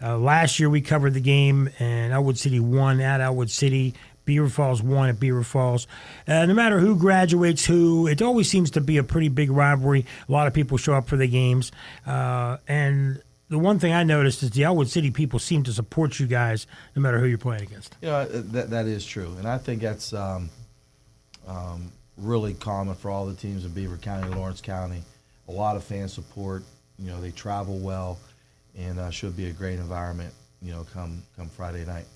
Last year we covered the game, and Ellwood City won at Ellwood City. Beaver Falls won at Beaver Falls. No matter who graduates who, it always seems to be a pretty big rivalry. A lot of people show up for the games. And the one thing I noticed is the Ellwood City people seem to support you guys no matter who you're playing against. That is true. And I think that's really common for all the teams in Beaver County, Lawrence County. A lot of fan support. They travel well, and should be a great environment, come Friday night.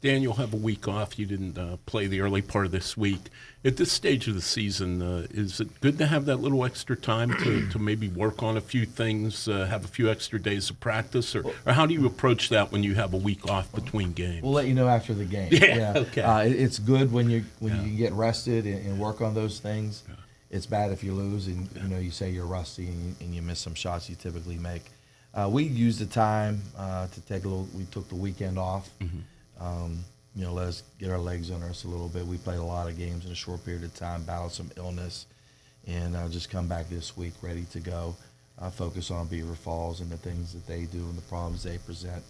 Dan, you'll have a week off. You didn't play the early part of this week. At this stage of the season, is it good to have that little extra time to maybe work on a few things, have a few extra days of practice? Or how do you approach that when you have a week off between games? We'll let you know after the game. Yeah. Okay. It's good when you get rested and work on those things. Yeah. It's bad if you lose and you say you're rusty and you miss some shots you typically make. We used the time to take a little. We took the weekend off. Mm-hmm. Let us get our legs under us a little bit. We played a lot of games in a short period of time, battled some illness, and just come back this week ready to go. Focus on Beaver Falls and the things that they do and the problems they present,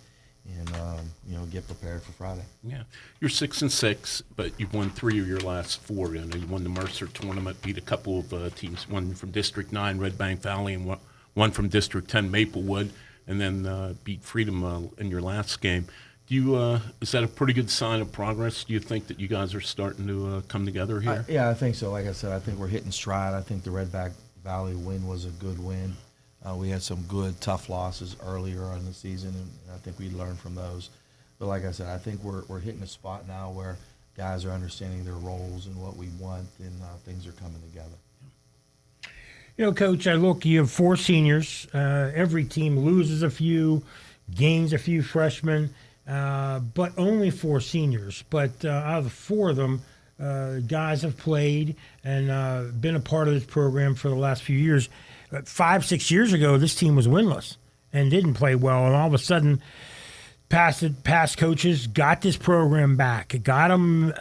and get prepared for Friday. Yeah, you're 6-6, but you've won 3 of your last 4. You won the Mercer tournament, beat a couple of teams, one from District 9, Red Bank Valley, and one from District 10, Maplewood, and then beat Freedom in your last game. Is that a pretty good sign of progress? Do you think that you guys are starting to come together here? Yeah, I think so. Like I said, I think we're hitting stride. I think the Red Bank Valley win was a good win. We had some good, tough losses earlier in the season, and I think we learned from those. But like I said, I think we're hitting a spot now where guys are understanding their roles and what we want, and things are coming together. Coach, you have 4 seniors. Every team loses a few, gains a few freshmen. But only 4 seniors. But out of the 4 of them, guys have played and been a part of this program for the last few years. 5-6 years ago, this team was winless and didn't play well. And all of a sudden, past coaches got this program back. It got them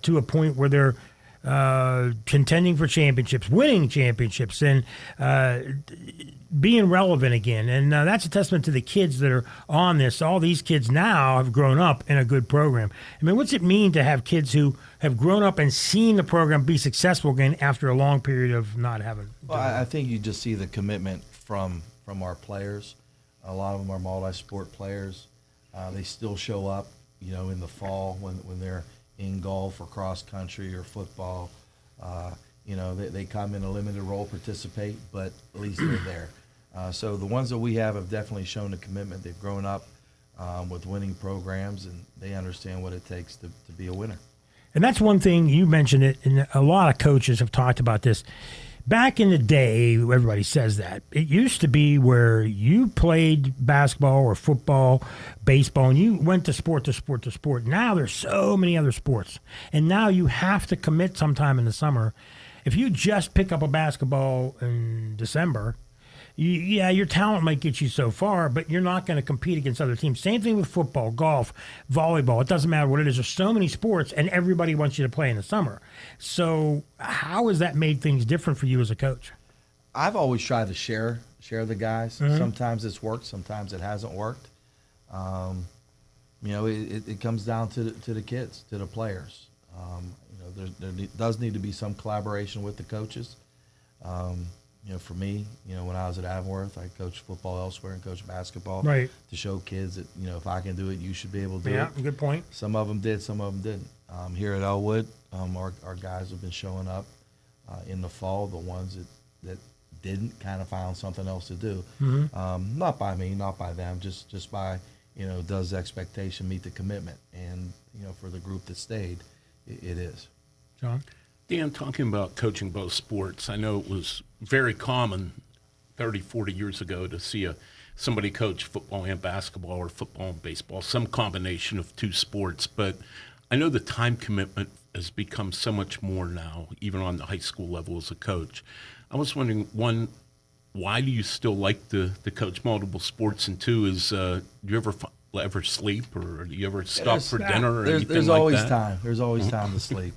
to a point where they're contending for championships, winning championships, and being relevant again. And that's a testament to the kids that are on this. All these kids now have grown up in a good program. I mean, what's it mean to have kids who have grown up and seen the program be successful again after a long period of not having? Well, I think you just see the commitment from our players. A lot of them are multi-sport players. They still show up, in the fall when they're in golf or cross country or football. They come in a limited role, participate, but at least they're there. So the ones that we have definitely shown the commitment. They've grown up with winning programs, and they understand what it takes to be a winner. And that's one thing, you mentioned it, and a lot of coaches have talked about this. Back in the day, everybody says that. It used to be where you played basketball or football, baseball, and you went to sport to sport to sport. Now there's so many other sports. And now you have to commit sometime in the summer. If you just pick up a basketball in December, your talent might get you so far, but you're not going to compete against other teams. Same thing with football, golf, volleyball. It doesn't matter what it is. There's so many sports, and everybody wants you to play in the summer. So how has that made things different for you as a coach? I've always tried to share the guys. Mm-hmm. Sometimes it's worked. Sometimes it hasn't worked. It comes down to the kids, to the players. There does need to be some collaboration with the coaches. For me, when I was at Avonworth, I coached football elsewhere and coached basketball. Right. To show kids that, if I can do it, you should be able to do it. Yeah, good point. Some of them did, some of them didn't. Here at Ellwood, our guys have been showing up in the fall. The ones that didn't kind of found something else to do. Mm-hmm. Not by me, not by them, just by, does the expectation meet the commitment? And, for the group that stayed, it is. John? Dan, talking about coaching both sports, I know it was very common 30, 40 years ago to see somebody coach football and basketball or football and baseball, some combination of 2 sports. But I know the time commitment has become so much more now, even on the high school level as a coach. I was wondering, 1, why do you still like to coach multiple sports? And 2 is, do you ever sleep, or do you ever stop for dinner or anything there's like always that? time. There's always time to sleep.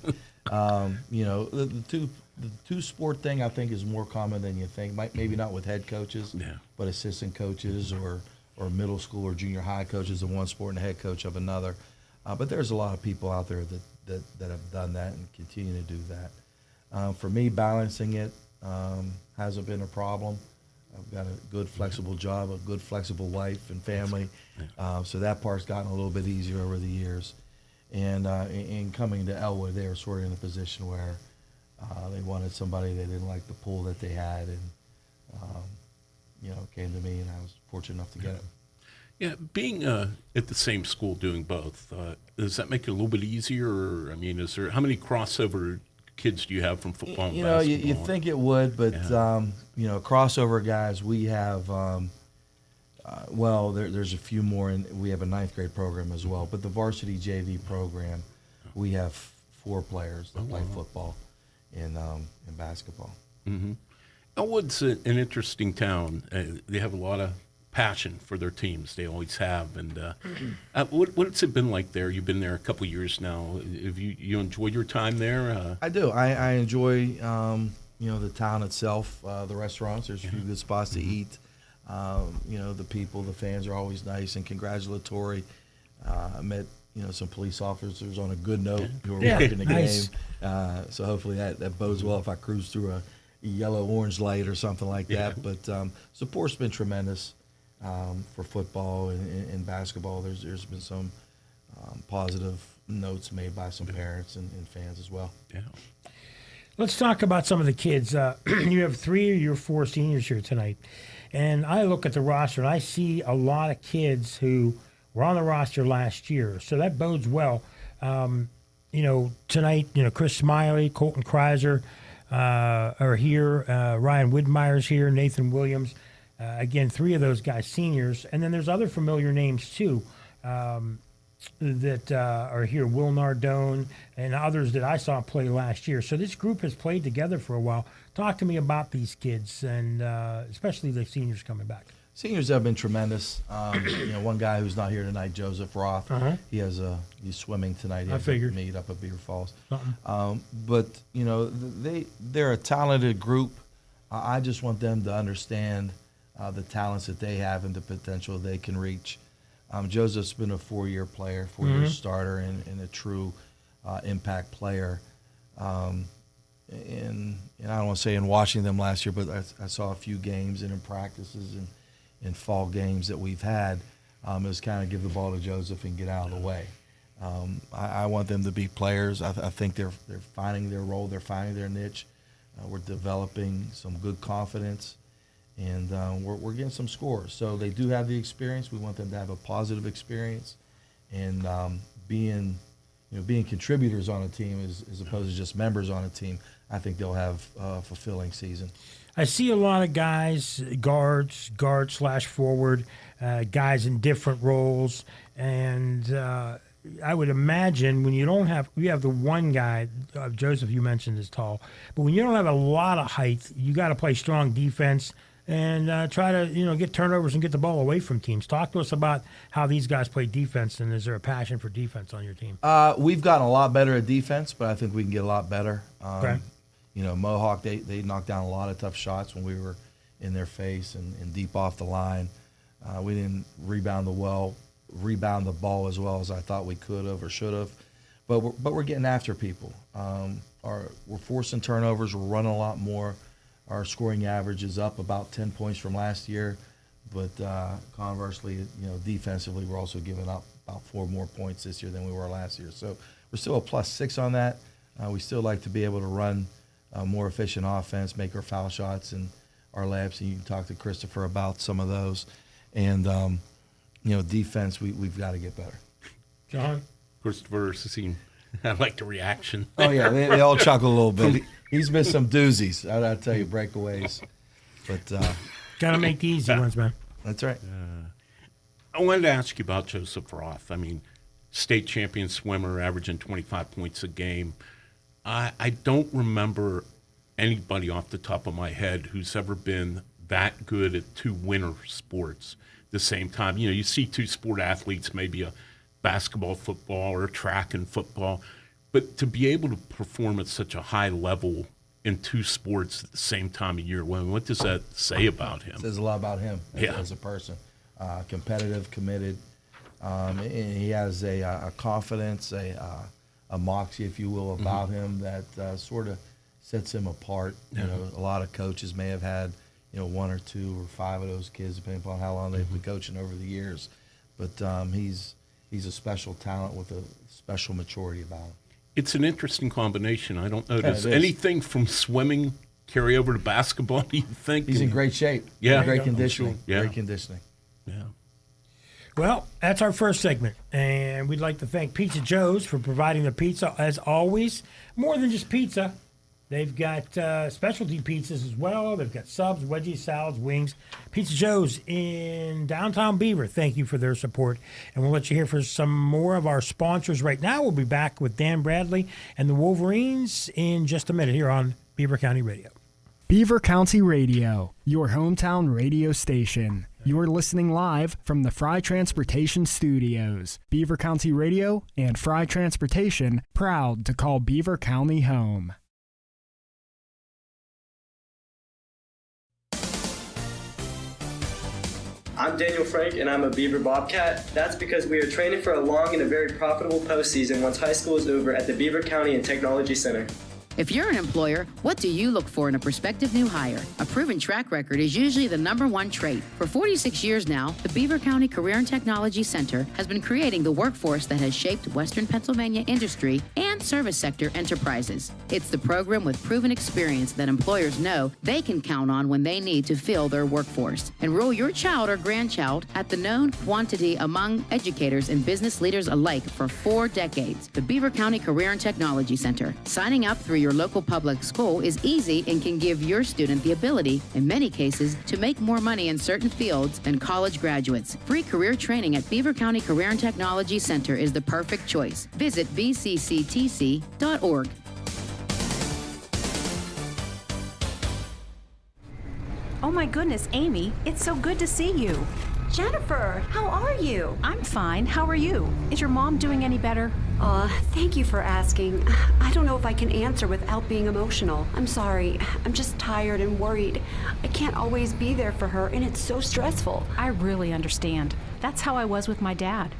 The two sport thing I think is more common than you think. Maybe not with head coaches, but assistant coaches or or middle school or junior high coaches of one sport and a head coach of another. But there's a lot of people out there that have done that and continue to do that. For me, balancing it hasn't been a problem. I've got a good flexible job, a good flexible wife and family, so that part's gotten a little bit easier over the years. And in coming to Ellwood, they were sort of in a position where they wanted somebody. They didn't like the pool that they had, and came to me, and I was fortunate enough to get it. Yeah, being at the same school doing both, does that make it a little bit easier? Or, I mean, how many crossover kids do you have from football and basketball? You think it would, but crossover guys, we have. There's a few more, and we have a ninth grade program as well. But the varsity JV program, we have 4 players that play football and basketball. Mm-hmm. Ellwood's an interesting town. They have a lot of passion for their teams. They always have. And what's it been like there? You've been there a couple of years now. Have you enjoyed your time there? I do. I enjoy the town itself, the restaurants. There's a few good spots to eat. The people, the fans are always nice and congratulatory. I met some police officers on a good note who were working the nice. game. So hopefully that bodes well if I cruise through a yellow-orange light or something like that. But support's been tremendous for football and basketball. There's been some positive notes made by some parents and fans as well. Yeah. Let's talk about some of the kids. You have 3 of your 4 seniors here tonight. And I look at the roster, and I see a lot of kids who were on the roster last year. So that bodes well. Tonight, Chris Smiley, Colton Kreiser are here. Ryan Widmeyer's here, Nathan Williams. Again, 3 of those guys seniors. And then there's other familiar names, too, that are here. Will Nardone and others that I saw play last year. So this group has played together for a while. Talk to me about these kids, and especially the seniors coming back. Seniors have been tremendous. One guy who's not here tonight, Joseph Roth. He's swimming tonight. I figured. Meet up at Beaver Falls. But they're a talented group. I just want them to understand the talents that they have and the potential they can reach. Joseph's been a 4-year player, 4-year starter, and a true impact player. And I don't want to say in watching them last year, but I saw a few games and in practices and in fall games that we've had. It was kind of give the ball to Joseph and get out of the way. I want them to be players. I think they're finding their role. They're finding their niche. We're developing some good confidence, and we're getting some scores. So they do have the experience. We want them to have a positive experience, and being contributors on a team as opposed to just members on a team. I think they'll have a fulfilling season. I see a lot of guys, guard/forward, guys in different roles, and I would imagine when you have the one guy, Joseph, you mentioned is tall, but when you don't have a lot of height, you got to play strong defense and try to get turnovers and get the ball away from teams. Talk to us about how these guys play defense, and is there a passion for defense on your team? We've gotten a lot better at defense, but I think we can get a lot better. Okay. Mohawk, they knocked down a lot of tough shots when we were in their face and deep off the line. We didn't rebound the ball as well as I thought we could have or should have, but we're getting after people. We're forcing turnovers. We're running a lot more. Our scoring average is up about 10 points from last year, but conversely, defensively, we're also giving up about 4 more points this year than we were last year. So we're still a +6 on that. We still like to be able to run more efficient offense, make our foul shots and our layups, and you can talk to Christopher about some of those. And defense, we've got to get better. John? Christopher, I like the reaction. Oh, yeah, they all chuckle a little bit. He's missed some doozies, I tell you, breakaways. But got to make the easy ones, man. That's right. I wanted to ask you about Joseph Roth. I mean, state champion swimmer, averaging 25 points a game. I don't remember anybody off the top of my head who's ever been that good at 2 winter sports at the same time. You see 2 sport athletes, maybe a basketball, football, or track and football, but to be able to perform at such a high level in 2 sports at the same time of year, what does that say about him? It says a lot about him Yeah. as a person. competitive, committed, and he has a confidence, a moxie, if you will, about him that sort of sets him apart. You know, a lot of coaches may have had, you know, 1 or 2 or 5 of those kids, depending upon how long they've been coaching over the years. But he's a special talent with a special maturity about him. It's an interesting combination. I don't know. Does it is. anything from swimming carry over to basketball, do you think? He's in great shape. Yeah. Great conditioning. Yeah. Great conditioning. Yeah. Well, that's our first segment, and we'd like to thank Pizza Joe's for providing the pizza, as always. More than just pizza. They've got specialty pizzas as well. They've got subs, wedgies, salads, wings. Pizza Joe's in downtown Beaver. Thank you for their support. And we'll let you hear from some more of our sponsors right now. We'll be back with Dan Bradley and the Wolverines in just a minute here on Beaver County Radio. Beaver County Radio, your hometown radio station. You're listening live from the Fry Transportation Studios. Beaver County Radio and Fry Transportation, proud to call Beaver County home. I'm Daniel Frank, and I'm a Beaver Bobcat. That's because we are training for a long and a very profitable postseason once high school is over at the Beaver County and Technology Center. If you're an employer, what do you look for in a prospective new hire? A proven track record is usually the #1 trait. For 46 years now, the Beaver County Career and Technology Center has been creating the workforce that has shaped Western Pennsylvania industry and service sector enterprises. It's the program with proven experience that employers know they can count on when they need to fill their workforce. Enroll your child or grandchild at the known quantity among educators and business leaders alike for 4 decades. The Beaver County Career and Technology Center. Signing up through your local public school is easy and can give your student the ability, in many cases, to make more money in certain fields than college graduates. Free career training at Beaver County Career and Technology Center is the perfect choice. Visit bcctc.org. Oh my goodness, Amy, it's so good to see you. Jennifer, how are you? I'm fine. How are you? Is your mom doing any better? Thank you for asking. I don't know if I can answer without being emotional. I'm sorry. I'm just tired and worried. I can't always be there for her, and it's so stressful. I really understand. That's how I was with my dad.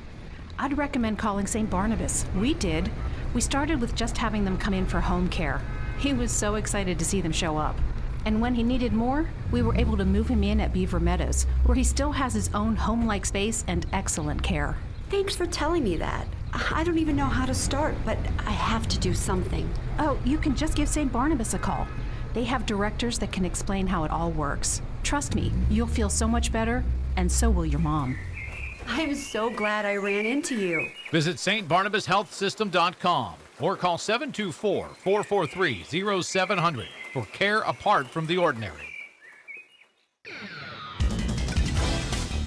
I'd recommend calling St. Barnabas. We did. We started with just having them come in for home care. He was so excited to see them show up. And when he needed more, we were able to move him in at Beaver Meadows, where he still has his own home-like space and excellent care. Thanks for telling me that. I don't even know how to start, but I have to do something. Oh, you can just give St. Barnabas a call. They have directors that can explain how it all works. Trust me, you'll feel so much better, and so will your mom. I'm so glad I ran into you. Visit stbarnabashealthsystem.com or call 724-443-0700 for care apart from the ordinary.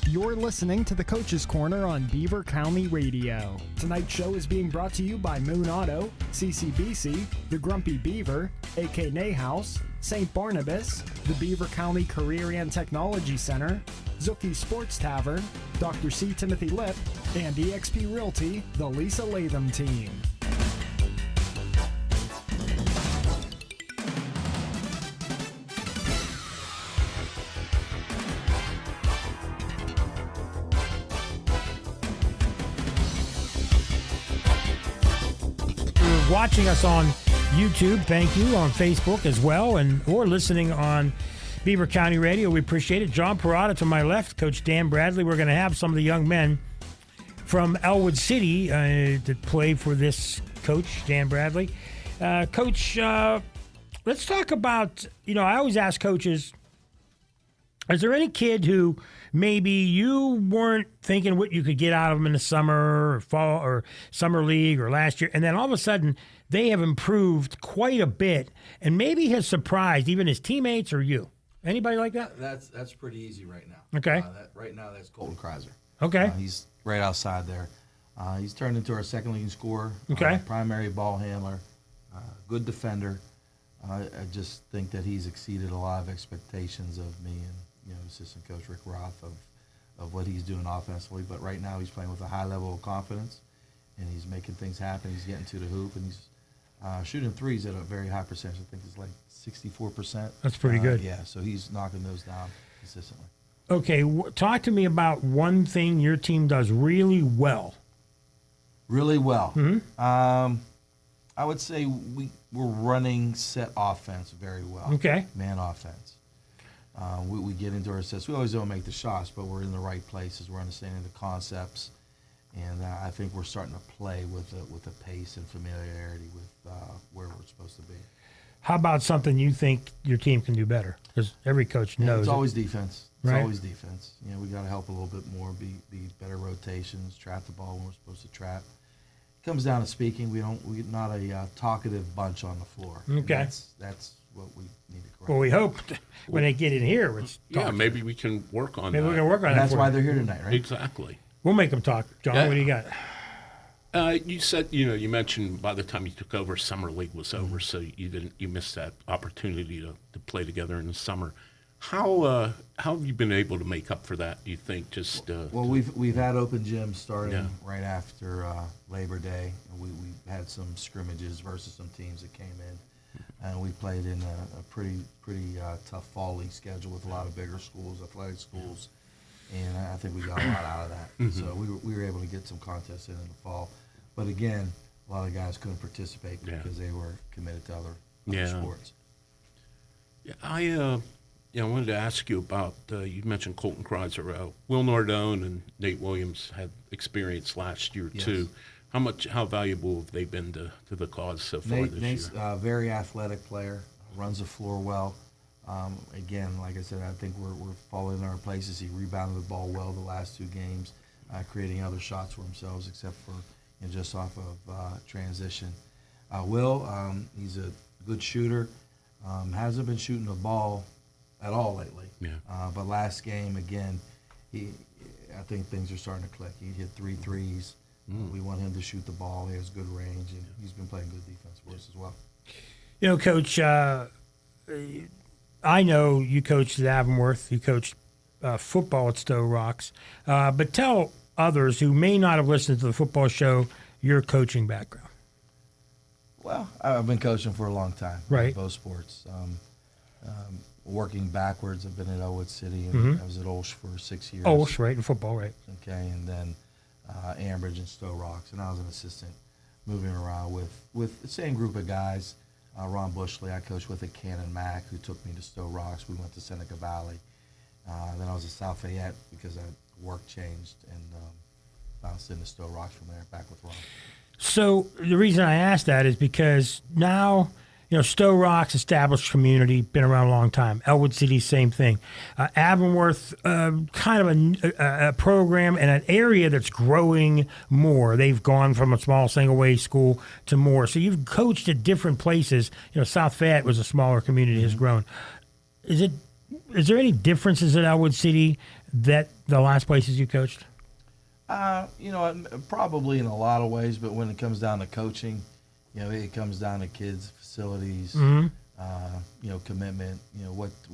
You're listening to the Coach's Corner on Beaver County Radio. Tonight's show is being brought to you by Moon Auto, CCBC, The Grumpy Beaver, AK Nayhouse, St. Barnabas, the Beaver County Career and Technology Center, Zuki Sports Tavern, Dr. C. Timothy Lip, and eXp Realty, the Lisa Latham team. Watching us on YouTube, thank you, on Facebook as well, or listening on Beaver County Radio. We appreciate it. John Parada to my left, Coach Dan Bradley. We're going to have some of the young men from Ellwood City to play for this coach, Dan Bradley. Coach, let's talk about, I always ask coaches, is there any kid who maybe you weren't thinking what you could get out of them in the summer or fall or summer league or last year, and then all of a sudden they have improved quite a bit and maybe has surprised even his teammates or you? Anybody like that? That's pretty easy right now. Okay. Right now, that's Colton Kreiser. Okay. He's right outside there. He's turned into our second leading scorer. Okay. Primary ball handler. Good defender. I just think that he's exceeded a lot of expectations of me and assistant coach Rick Roth of what he's doing offensively. But right now, he's playing with a high level of confidence, and he's making things happen. He's getting to the hoop, and he's shooting threes at a very high percentage. I think it's like 64%. That's pretty good. Yeah, so he's knocking those down consistently. Okay, talk to me about one thing your team does really well. Really well. Mm-hmm. I would say we're running set offense very well. Okay. Man offense. We get into our sets. We always don't make the shots, but we're in the right places. We're understanding the concepts, and I think we're starting to play with a pace and familiarity with where we're supposed to be. How about something you think your team can do better? Because every coach knows It's always defense. It's Right. always defense. We got to help a little bit more, be better rotations, trap the ball when we're supposed to trap. It comes down to speaking. We're not a talkative bunch on the floor. Okay. That's what we need to correct. Well, we hope when they get in here, it's Yeah, talk. maybe we can work on Maybe that. we can work on And that. that's for why you. they're here tonight, right? Exactly. We'll make them talk. John, Yeah. what do you got? You said, you mentioned by the time you took over, summer league was over, so you missed that opportunity to play together in the summer. How have you been able to make up for that? Do you think Well, we've had open gyms starting Yeah. right after Labor Day. We had some scrimmages versus some teams that came in, and we played in a pretty tough fall league schedule with a lot of bigger schools, athletic schools, and I think we got a lot out of that. So we were able to get some contests in the fall, but again, a lot of guys couldn't participate because they were committed to other sports. Yeah, I wanted to ask you about, you mentioned Colton Kreiser. Will Nardone and Nate Williams had experience last year, Yes. too. How valuable have they been to the cause so far Nate's year? a very athletic player, runs the floor well. Again, like I said, I think we're falling in our places. He rebounded the ball well the last two games, creating other shots for themselves, except for just off of transition. Will, he's a good shooter. Hasn't been shooting the ball at all lately. Yeah. But last game, again, I think things are starting to click. He hit 3 threes. We want him to shoot the ball. He has good range, and he's been playing good defense for us as well. Coach, I know you coached at Avonworth. You coached football at Stowe Rocks. But tell others who may not have listened to the football show your coaching background. Well, I've been coaching for a long time. Right. Both sports. Working backwards, I've been at Ellwood City, and I was at Olsh for 6 years. Olsh, right, in football, right. Okay, and then Ambridge and Stowe Rocks, and I was an assistant moving around with the same group of guys. Ron Bushley, I coached with at Cannon Mack, who took me to Stowe Rocks. We went to Seneca Valley. Then I was at South Fayette because work changed, and bounced into Stowe Rocks from there, back with Ron. So the reason I asked that is because now, Stowe Rocks, established community, been around a long time. Ellwood City, same thing. Avonworth, kind of a program and an area that's growing more. They've gone from a small single-way school to more. So you've coached at different places. South Fayette was a smaller community, has grown. Is there any differences at Ellwood City that the last places you coached? Probably in a lot of ways, but when it comes down to coaching, it comes down to kids, facilities, commitment.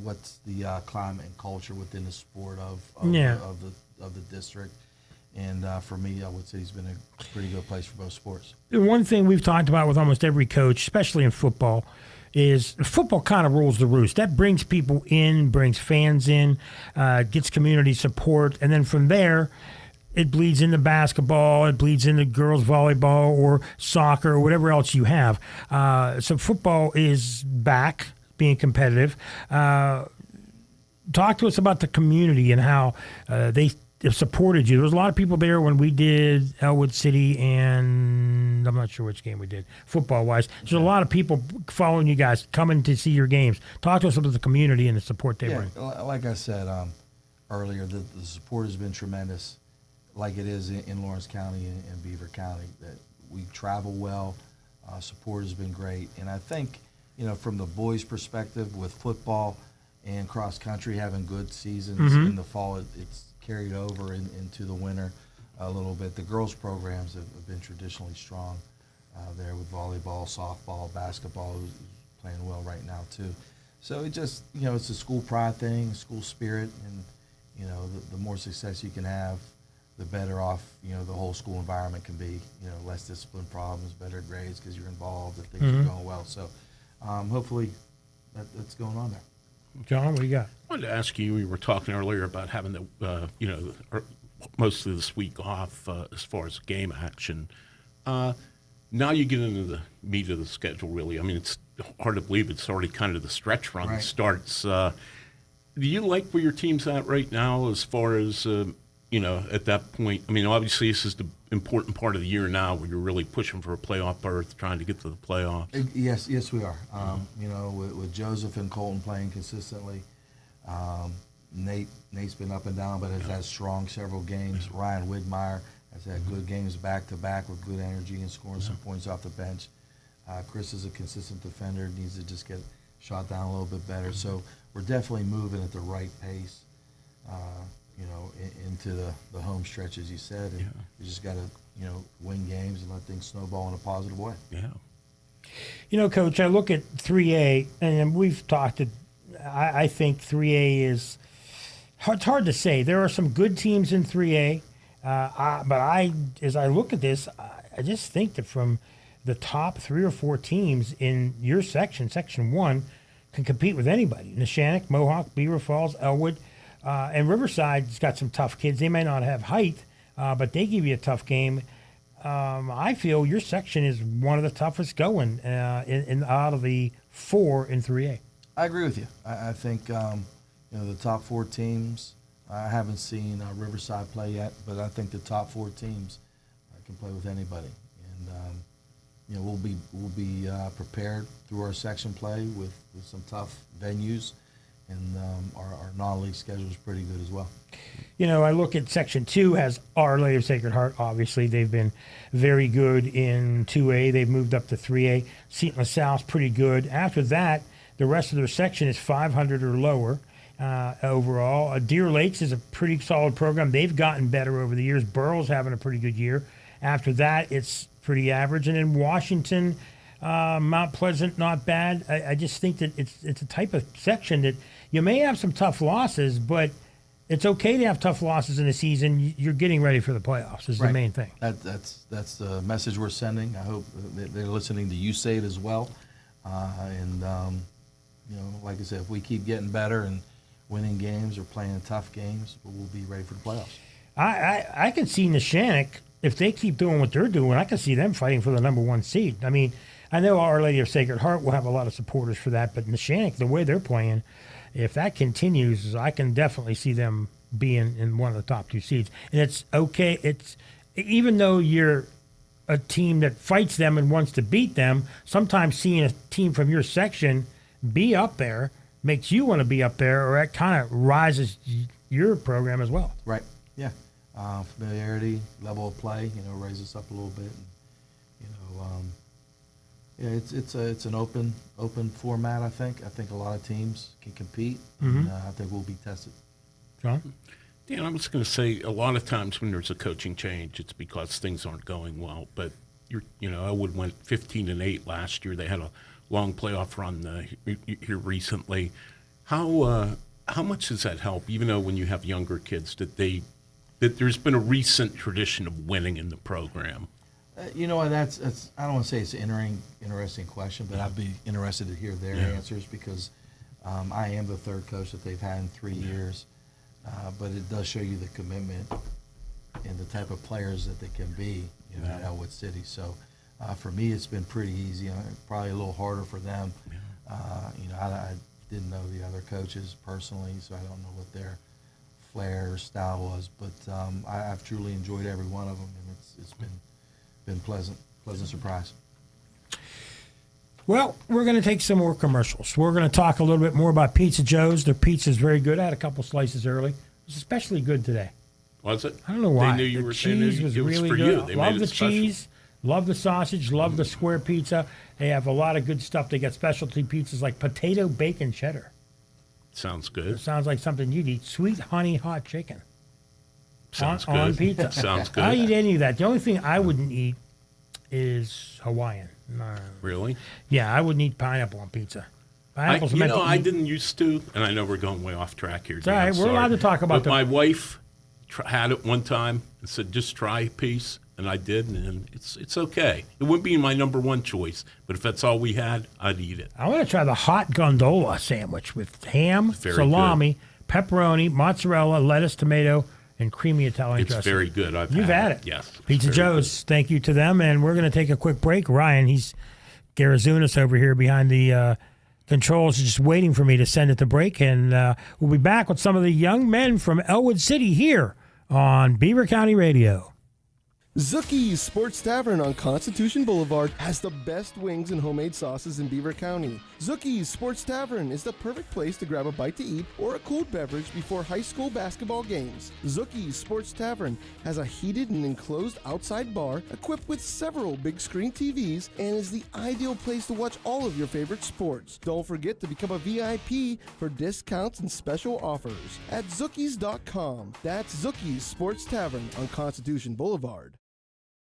What's the climate and culture within the sport of the district. And for me, I would say it's been a pretty good place for both sports. One thing we've talked about with almost every coach, especially in football, is football kind of rules the roost. That brings people in, brings fans in, gets community support, and then from there, it bleeds into basketball, it bleeds into girls volleyball or soccer or whatever else you have. So football is back, being competitive. Talk to us about the community and how they supported you. There was a lot of people there when we did Ellwood City, and I'm not sure which game we did, football-wise. There's a lot of people following you guys, coming to see your games. Talk to us about the community and the support they bring. Like I said earlier, the support has been tremendous, like it is in Lawrence County and Beaver County. That we travel well, support has been great, and I think from the boys' perspective with football and cross country having good seasons in the fall, it's carried over into the winter a little bit. The girls' programs have been traditionally strong there with volleyball, softball, basketball, who's playing well right now too. So it just it's a school pride thing, school spirit, and the more success you can have, the better off, the whole school environment can be. Less discipline problems, better grades because you're involved and things are going well. So hopefully that's going on there. John, what do you got? I wanted to ask you, we were talking earlier about having the, most of this week off as far as game action. Now you get into the meat of the schedule, really. I mean, it's hard to believe it's already kind of the stretch run Right. starts. Do you like where your team's at right now as far as, at that point? I mean, obviously this is the important part of the year now where you're really pushing for a playoff berth, trying to get to the playoffs. Yes, we are. With Joseph and Colton playing consistently, Nate's been up and down, but has had strong several games. Ryan Widmeyer has had good games back to back with good energy and scoring some points off the bench. Chris is a consistent defender, needs to just get shot down a little bit better. So we're definitely moving at the right pace, into the home stretch, as you said. And you just got to, win games and let things snowball in a positive way. Yeah. Coach, I look at 3A, and we've talked. I think 3A is. It's hard to say. There are some good teams in 3A, but as I look at this, I just think that from the top 3 or 4 teams in your section, Section 1, can compete with anybody. Neshannock, Mohawk, Beaver Falls, Ellwood, and Riverside's got some tough kids. They may not have height, but they give you a tough game. I feel your section is one of the toughest going out of the 4 in 3A. I agree with you. I think the top 4 teams. I haven't seen Riverside play yet, but I think the top 4 teams can play with anybody. And we'll be prepared through our section play with some tough venues, and our non-league schedule is pretty good as well. I look at Section 2 has Our Lady of Sacred Heart. Obviously, they've been very good in 2A. They've moved up to 3A. Seton LaSalle's pretty good. After that, the rest of their section is 500 or lower overall. Deer Lakes is a pretty solid program. They've gotten better over the years. Burrow's having a pretty good year. After that, it's pretty average. And in Washington, Mount Pleasant, not bad. I just think that it's a type of section that you may have some tough losses, but it's okay to have tough losses in the season. You're getting ready for the playoffs is the main thing. That's the message we're sending. I hope that they're listening to you say it as well. Like I said, if we keep getting better and winning games or playing tough games, we'll be ready for the playoffs. I can see Neshannock, if they keep doing what they're doing, I can see them fighting for the number 1 seed. I mean, I know Our Lady of Sacred Heart will have a lot of supporters for that, but Neshannock, the way they're playing, if that continues, I can definitely see them being in one of the top 2 seeds. And it's okay. It's even though you're a team that fights them and wants to beat them, sometimes seeing a team from your section be up there makes you want to be up there, or it kind of rises your program as well. Right. Yeah. Familiarity, level of play, raises up a little bit. It's an open format. I think a lot of teams can compete. And, I think we'll be tested. John? Dan, I was going to say a lot of times when there's a coaching change, it's because things aren't going well. But Ellwood went 15-8 last year. They had a long playoff run here recently. How much does that help? Even though when you have younger kids, that there's been a recent tradition of winning in the program. That's I don't want to say it's an interesting question, but I'd be interested to hear their answers because I am the 3rd coach that they've had in 3 years. But it does show you the commitment and the type of players that they can be at Ellwood City. So for me, it's been pretty easy. Probably a little harder for them. I didn't know the other coaches personally, so I don't know what their flair or style was. But I've truly enjoyed every one of them, and it's been pleasant surprise. Well, we're going to take some more commercials. We're going to talk a little bit more about Pizza Joe's. Their pizza is very good. I had a couple slices early. It was especially good today. Was it? I don't know why. They knew you were saying cheese was really for good. you. They Love made the it special. cheese. Love the sausage. Love the square pizza. They have a lot of good stuff. They got specialty pizzas like potato bacon cheddar. Sounds It good. sounds like something you'd eat. Sweet honey hot chicken. Sounds good. On pizza. Sounds good. I'll eat any of that. The only thing I wouldn't eat is Hawaiian. No. Really? Yeah, I wouldn't eat pineapple on pizza. I Pineapple's meant to I eat. didn't used to, and I know we're going way off track here. It's all Dan, right. I'm We're allowed sorry. to talk about But my wife had it one time and said, just try a piece. and I did, and it's okay. It wouldn't be my number one choice, but if that's all we had, I'd eat it. I want to try the hot gondola sandwich with ham, Very salami, pepperoni, mozzarella, lettuce, tomato, and creamy Italian It's dressing. very good. You've had it. Yes. it's Pizza very Joe's, thank you to them. And we're going to take a quick break. Ryan, he's Garazunas over here behind the controls, just waiting for me to send it to break. And we'll be back with some of the young men from Ellwood City here on Beaver County Radio. Zookie's Sports Tavern on Constitution Boulevard has the best wings and homemade sauces in Beaver County. Zookie's Sports Tavern is the perfect place to grab a bite to eat or a cold beverage before high school basketball games. Zookie's Sports Tavern has a heated and enclosed outside bar equipped with several big screen TVs and is the ideal place to watch all of your favorite sports. Don't forget to become a VIP for discounts and special offers at Zookies.com. That's Zookie's Sports Tavern on Constitution Boulevard.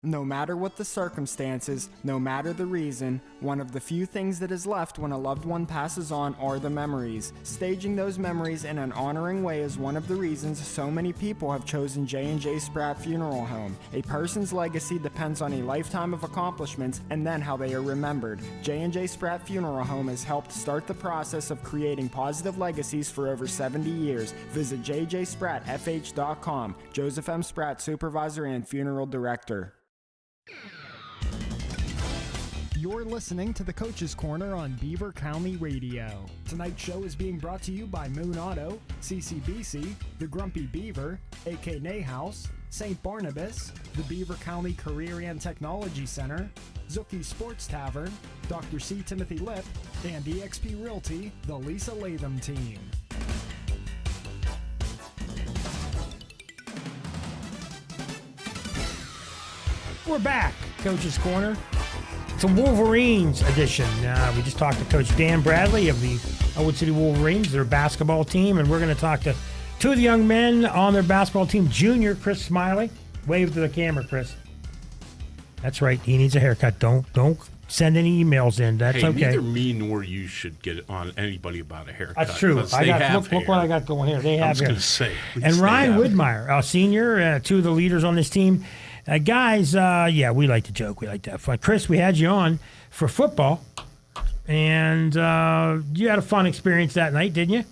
No matter what the circumstances, no matter the reason, one of the few things that is left when a loved one passes on are the memories. Staging those memories in an honoring way is one of the reasons so many people have chosen J&J Spratt Funeral Home. A person's legacy depends on a lifetime of accomplishments and then how they are remembered. J&J Spratt Funeral Home has helped start the process of creating positive legacies for over 70 years. Visit jjsprattfh.com. Joseph M. Spratt, Supervisor and Funeral Director. You're listening to the Coach's Corner on Beaver County Radio. Tonight's show is being brought to you by Moon Auto, CCBC, The Grumpy Beaver, AK Nayhouse, St. Barnabas, the Beaver County Career and Technology Center, Zookie's Sports Tavern, Dr. C. Timothy Lip, and eXp Realty, the Lisa Latham team. We're back, Coach's Corner. It's a Wolverines edition. We just talked to Coach Dan Bradley of the Ellwood City Wolverines, their basketball team, and we're going to talk to two of the young men on their basketball team. Junior Chris Smiley, wave to the camera, Chris. That's right. He needs a haircut. Don't send any emails in. That's okay. Neither me nor you should get on anybody about a haircut. That's true. Look what I got going here. They have I was going to say. And Ryan Widmeyer, a senior, two of the leaders on this team. Guys, we like to joke. We like to have fun. Chris, we had you on for football, and you had a fun experience that night, didn't you?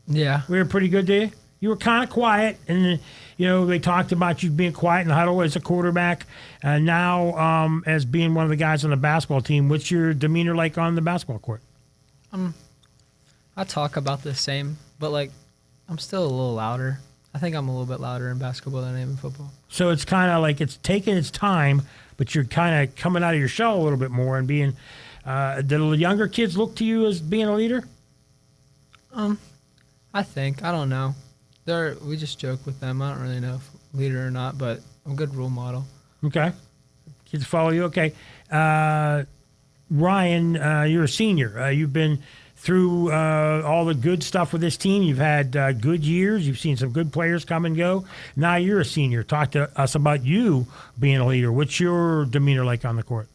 Yeah. We were pretty good, did you? You were kind of quiet, and they talked about you being quiet in the huddle as a quarterback. Now, as being one of the guys on the basketball team, what's your demeanor like on the basketball court? I talk about the same, but I'm still a little louder. I think I'm a little bit louder in basketball than I am in football. So it's kind of like it's taking its time, but you're kind of coming out of your shell a little bit more and being. Do the younger kids look to you as being a leader? I think. I don't know. We just joke with them. I don't really know if leader or not, but I'm a good role model. Okay. Kids follow you. Okay. Ryan, you're a senior. You've been through all the good stuff with this team. You've had good years. You've seen some good players come and go. Now you're a senior. Talk to us about you being a leader. What's your demeanor like on the court?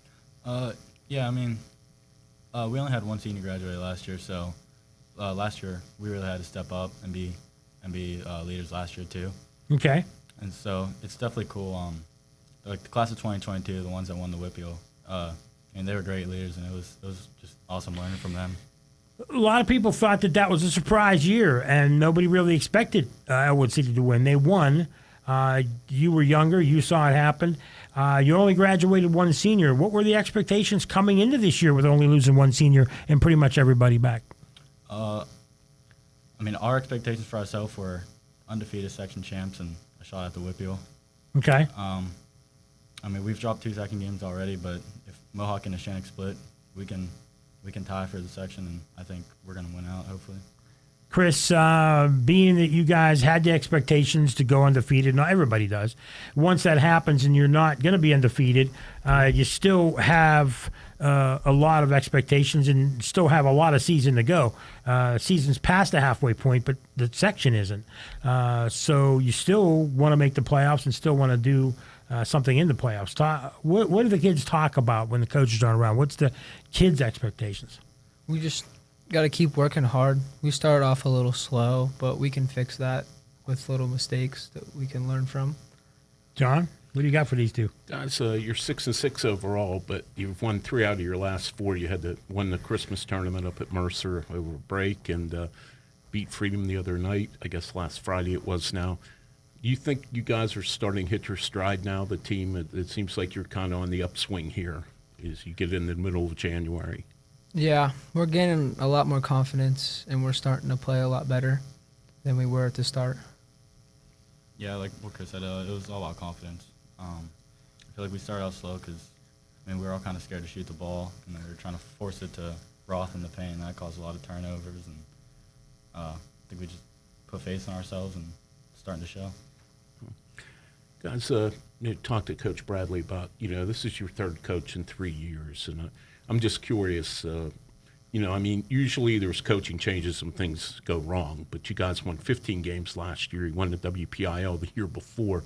We only had one senior graduate last year, so last year we really had to step up and be leaders last year too. Okay. And so it's definitely cool. Like the class of 2022, the ones that won the Whippeal, and they were great leaders, and it was just awesome learning from them. A lot of people thought that was a surprise year, and nobody really expected Ellwood City to win. They won. You were younger. You saw it happen. You only graduated one senior. What were the expectations coming into this year with only losing one senior and pretty much everybody back? Our expectations for ourselves were undefeated section champs and a shot at the Whippeal. Okay. We've dropped 2 second games already, but if Mohawk and Neshannock split, we can tie for the section, and I think we're going to win out, hopefully. Chris, being that you guys had the expectations to go undefeated, not everybody does. Once that happens and you're not going to be undefeated, you still have a lot of expectations and still have a lot of season to go. Season's past the halfway point, but the section isn't. So you still want to make the playoffs and still want to do something in the playoffs. What do the kids talk about when the coaches aren't around? What's the kids' expectations? We just got to keep working hard. We started off a little slow, but we can fix that with little mistakes that we can learn from. John, What do you got for these two? Guys, you're 6-6 overall, but you've won 3 out of your last 4. You had to won the Christmas tournament up at Mercer over break and beat Freedom the other night. I guess last Friday it was now. You think you guys are starting to hit your stride now, the team? It seems like you're kind of on the upswing here as you get in the middle of January. Yeah, we're gaining a lot more confidence, and we're starting to play a lot better than we were at the start. Yeah, like what Chris said, it was all about confidence. I feel like we started out slow because, we were all kind of scared to shoot the ball, and then we were trying to force it to Roth in the paint. That caused a lot of turnovers, and I think we just put faith in ourselves and it's starting to show. Guys, you talked to Coach Bradley about, this is your 3rd coach in 3 years, and I'm just curious, usually there's coaching changes and things go wrong, but you guys won 15 games last year. You won the WPIL the year before.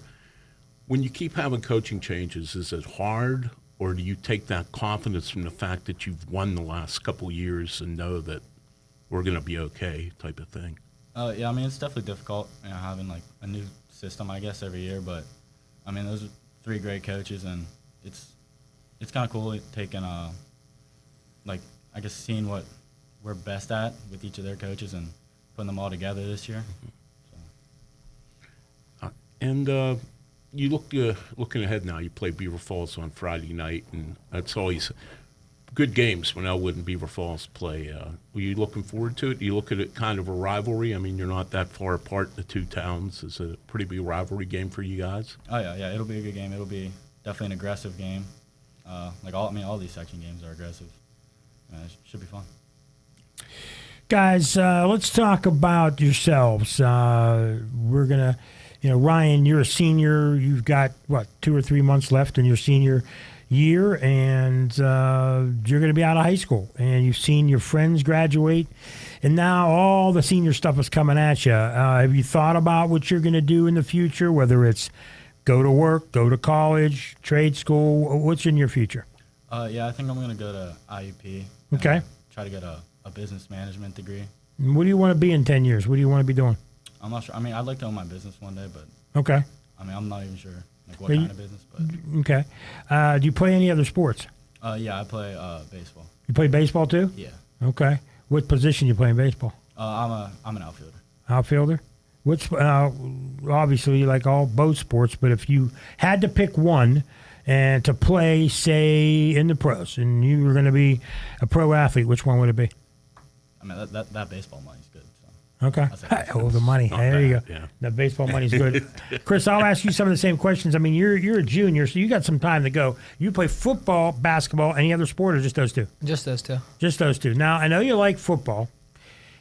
When you keep having coaching changes, is it hard, or do you take that confidence from the fact that you've won the last couple years and know that we're going to be okay type of thing? Yeah, it's definitely difficult, having like a new system, I guess, every year, but those are 3 great coaches, and it's kind of cool taking seeing what we're best at with each of their coaches and putting them all together this year. And you looking ahead now. You play Beaver Falls on Friday night, and that's always good games when Ellwood and Beaver Falls play. Were you looking forward to it? Do you look at it kind of a rivalry? You're not that far apart, the 2 towns. Is it a pretty big rivalry game for you guys? Oh yeah, it'll be a good game. It'll be definitely an aggressive game. All these section games are aggressive. It should be fun. Guys, let's talk about yourselves. We're going to, Ryan, you're a senior. You've got, 2 or 3 months left in your senior year, and you're going to be out of high school. And you've seen your friends graduate, and now all the senior stuff is coming at you. Have you thought about what you're going to do in the future, whether it's go to work, go to college, trade school? What's in your future? Yeah, I think I'm going to go to IUP. Okay. Try to get a business management degree. What do you want to be in 10 years? What do you want to be doing? I'm not sure. I'd like to own my business one day, but okay. I'm not even sure what kind of business. But okay. Do you play any other sports? Yeah, I play baseball. You play baseball too? Yeah. Okay. What position you play in baseball? I'm an outfielder. Outfielder? What's obviously like both sports, but if you had to pick one and to play, say, in the pros, and you were going to be a pro athlete, which one would it be? That baseball money's good. So. Okay. The money. There you go. Yeah. The baseball money's good. Chris, I'll ask you some of the same questions. You're a junior, so you got some time to go. You play football, basketball, any other sport, or just those 2? Just those 2. Just those 2. Now, I know you like football.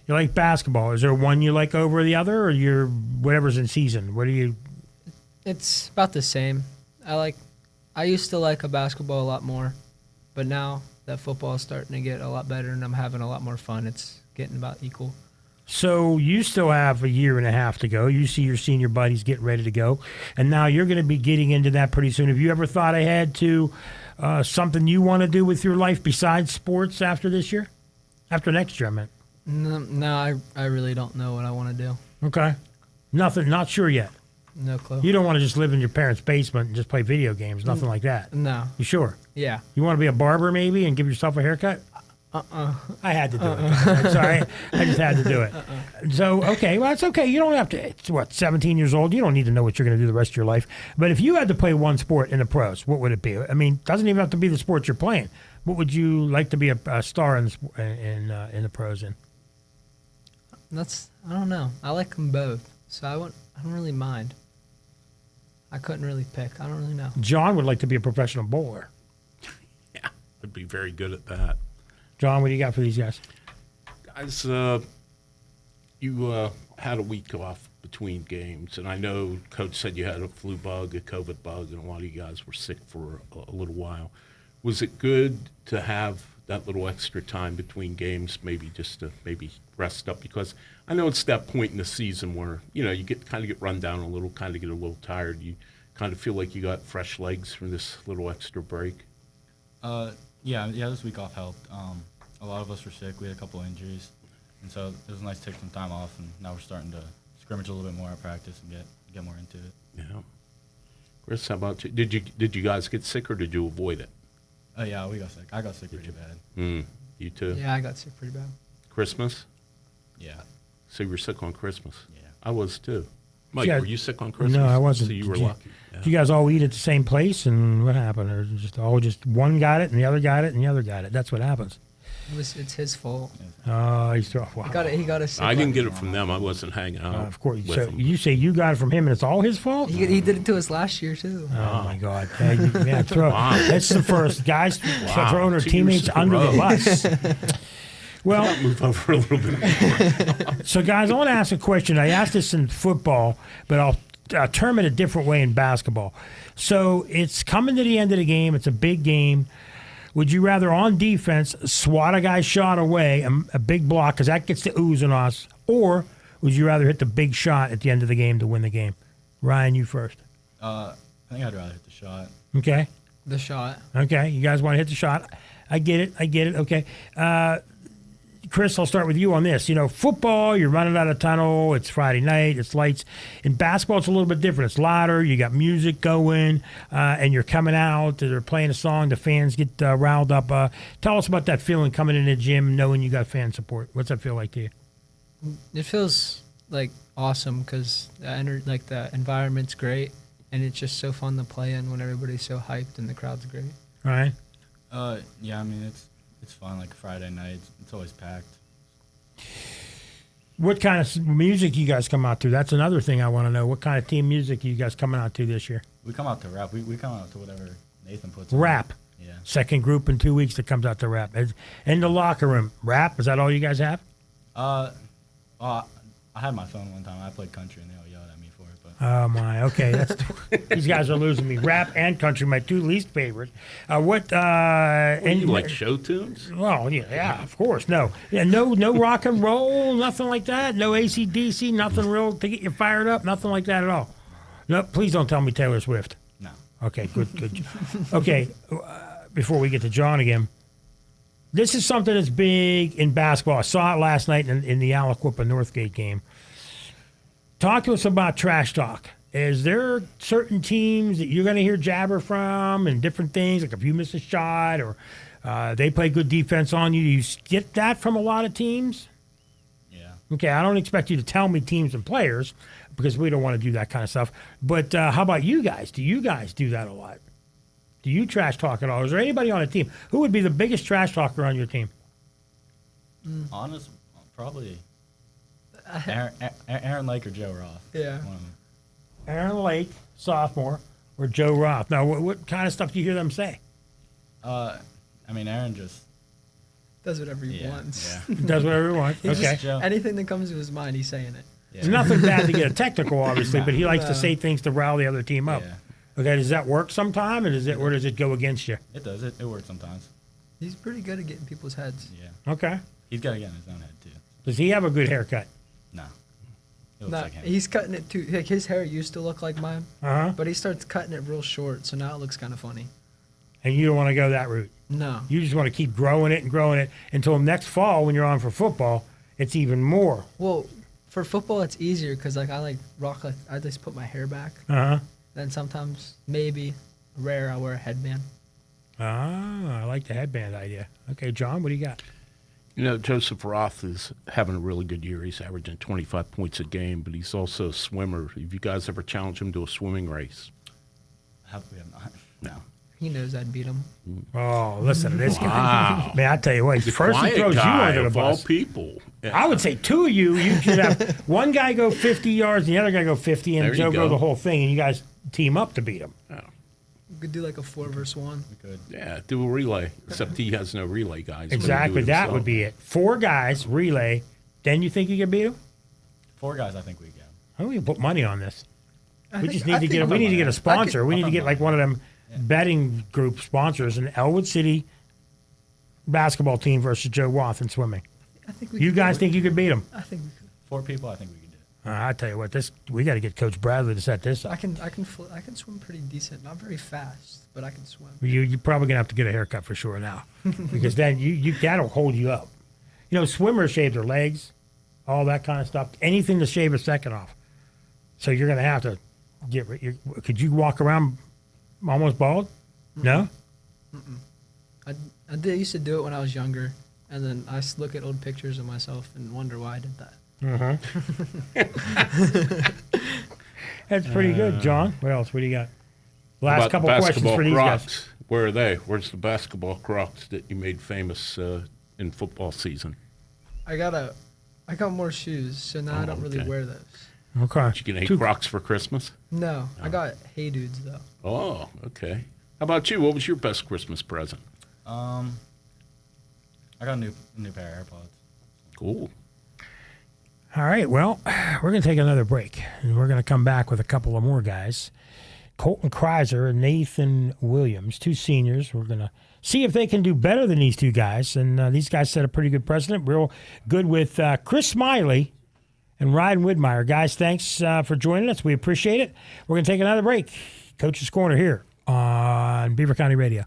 You like basketball. Is there one you like over the other, or you're whatever's in season? What do you? It's about the same. I used to like basketball a lot more, but now that football is starting to get a lot better and I'm having a lot more fun, it's getting about equal. So you still have a year and a half to go. You see your senior buddies getting ready to go, and now you're going to be getting into that pretty soon. Have you ever thought ahead to something you want to do with your life besides sports after this year? After next year, I meant. No, I really don't know what I want to do. Okay. Nothing, not sure yet. No clue. You don't want to just live in your parents' basement and just play video games, nothing like that. No. You sure? Yeah. You want to be a barber maybe and give yourself a haircut? I had to do it. Sorry, I just had to do it. So, okay, well, it's okay. You don't have to, it's 17 years old. You don't need to know what you're going to do the rest of your life. But if you had to play one sport in the pros, what would it be? It doesn't even have to be the sport you're playing. What would you like to be a star in the pros in? I don't know. I like them both, so I don't really mind. I couldn't really pick. I don't really know. John would like to be a professional bowler. Yeah, would be very good at that. John, what do you got for these guys? Guys, you had a week off between games, and I know Coach said you had a flu bug, a COVID bug, and a lot of you guys were sick for a little while. Was it good to have that little extra time between games, maybe just to rest up? Because I know it's that point in the season where, you get run down a little, kind of get a little tired. You kind of feel like you got fresh legs from this little extra break. Yeah, this week off helped. A lot of us were sick. We had a couple injuries. And so it was nice to take some time off, and now we're starting to scrimmage a little bit more at practice and get more into it. Yeah. Of Chris, how about you? Did you guys get sick or did you avoid it? Oh yeah, we got sick. I got sick pretty bad. You too? Yeah, I got sick pretty bad. Christmas? Yeah. So you were sick on Christmas? Yeah. I was too. Mike, Yeah. were you sick on Christmas? No, I wasn't. So you were Did lucky. Did you guys all eat at the same place, and what happened? Or just one got it, and the other got it, and the other got it? That's what happens. It's his fault. Oh, he's wow. He got us sick. I didn't get it from them. I wasn't hanging out. Of course. with So them. you say you got it from him, and it's all his fault? He did it to us last year too. Oh my God! Yeah, Wow. That's the first guys throwing their 2 teammates years in a under the row. bus. Well, Move over a little bit more. so guys, I want to ask a question. I asked this in football, but I'll term it a different way in basketball. So it's coming to the end of the game. It's a big game. Would you rather on defense swat a guy's shot away, a big block, because that gets the oohs and ahs, or would you rather hit the big shot at the end of the game to win the game? Ryan, you first. I think I'd rather hit the shot. Okay. The shot. Okay. You guys want to hit the shot? I get it. Okay. Chris, I'll start with you on this. You know, football, you're running out of tunnel. It's Friday night. It's lights. In basketball, it's a little bit different. It's louder. You got music going, and you're coming out. They're playing a song. The fans get riled up. Tell us about that feeling coming in the gym, knowing you got fan support. What's that feel like to you? It feels like awesome because the environment's great, and it's just so fun to play in when everybody's so hyped and the crowd's great. All right. Yeah, I mean it's fun. Like Friday night, it's always packed. What kind of music you guys come out to? That's another thing I want to know. What kind of team music are you guys coming out to this year? We come out to rap. We come out to whatever Nathan puts on. Rap. Yeah. Second group in 2 weeks that comes out to rap. In the locker room, rap? Is that all you guys have? I had my phone one time. I played country and they all yelled at me for it. But Oh my, okay. These guys are losing me. Rap and country, my two least favorite. You like show tunes? Well, yeah, of course. No rock and roll, nothing like that. No AC/DC, nothing real to get you fired up, nothing like that at all. No, please don't tell me Taylor Swift. no. Okay, good. Okay, before we get to John again, this is something that's big in basketball. I saw it last night in the Aliquippa Northgate game. Talk to us about trash talk. Is there certain teams that you're going to hear jabber from and different things, like if you miss a shot or they play good defense on you? Do you get that from a lot of teams? Yeah. Okay, I don't expect you to tell me teams and players because we don't want to do that kind of stuff. But how about you guys? Do you guys do that a lot? Do you trash talk at all? Is there anybody on a team? Who would be the biggest trash talker on your team? Honest, probably Aaron Lake or Joe Roth. Yeah. One of them. Aaron Lake, sophomore, or Joe Roth. Now, what kind of stuff do you hear them say? I mean, Aaron just Does whatever he wants. Yeah. Does whatever he wants. He just- Okay. Joe. Anything that comes to his mind, he's saying it. Yeah. It's nothing bad to get a technical, obviously, but he likes to No. say things to rile the other team up. Yeah. Okay, does that work sometime, or does it go against you? It does. It works sometimes. He's pretty good at getting people's heads. Yeah. Okay. He's got to get in his own head too. Does he have a good haircut? No. It looks Not, like him. he's cutting it too. Like his hair used to look like mine, Uh-huh. but he starts cutting it real short, so now it looks kind of funny. And you don't want to go that route. No. You just want to keep growing it until next fall when you're on for football, it's even more. Well, for football, it's easier because I just put my hair back. Uh-huh. Then sometimes, maybe, rare, I wear a headband. Ah, I like the headband idea. Okay, John, what do you got? You know, Joseph Roth is having a really good year. He's averaging 25 points a game, but he's also a swimmer. Have you guys ever challenged him to a swimming race? We have not. No. He knows I'd beat him. Oh, listen to this guy. Wow. Man, I tell you what, The first he quiet throws you guy under the of all bus. people. Yeah. I would say two of you should have one guy go 50 yards and the other guy go 50 and There you Joe go go. the whole thing and you guys team up to beat him. We could do like a 4-versus-1. We could. Yeah, do a relay, except he has no relay guys. but he'll do Exactly, it that himself. would be it. 4 guys, relay. Then you think you can beat him? 4 guys, I think we can. Oh, we can put money on this. I We think- just I need to think- get. We need to get a sponsor. We need to I'll get talk like about one of them betting group sponsors. An Ellwood City basketball team versus Joe Roth in swimming. I think we You could guys do it. think you could beat him? I think we could. 4 people, I think we can do it. I tell you what, we got to get Coach Bradley to set this I up. can swim pretty decent. Not very fast, but I can swim. You're probably gonna have to get a haircut for sure now, because then you that'll hold you up. You know, swimmers shave their legs, all that kind of stuff. Anything to shave a second off. So you're gonna have to Could you walk around almost bald? Mm-mm. No? Mm-mm. I used to do it when I was younger, and then I look at old pictures of myself and wonder why I did that. That's pretty good, John. What else? What do you got? Last couple basketball questions for these Crocs. guys. Where are they? Where's the basketball Crocs that you made famous in football season? I got more shoes, so now I don't really wear those. Okay. Did you get any Crocs for Christmas? No, I got Hey Dudes though. Oh, okay. How about you? What was your best Christmas present? I got a new pair of AirPods. Cool. All right, well, we're going to take another break, and we're going to come back with a couple of more guys. Colton Kreiser and Nathan Williams, 2 seniors. We're going to see if they can do better than these 2 guys, and these guys set a pretty good precedent. Real good with Chris Smiley and Ryan Widmeyer. Guys, thanks for joining us. We appreciate it. We're going to take another break. Coach's Corner here on Beaver County Radio.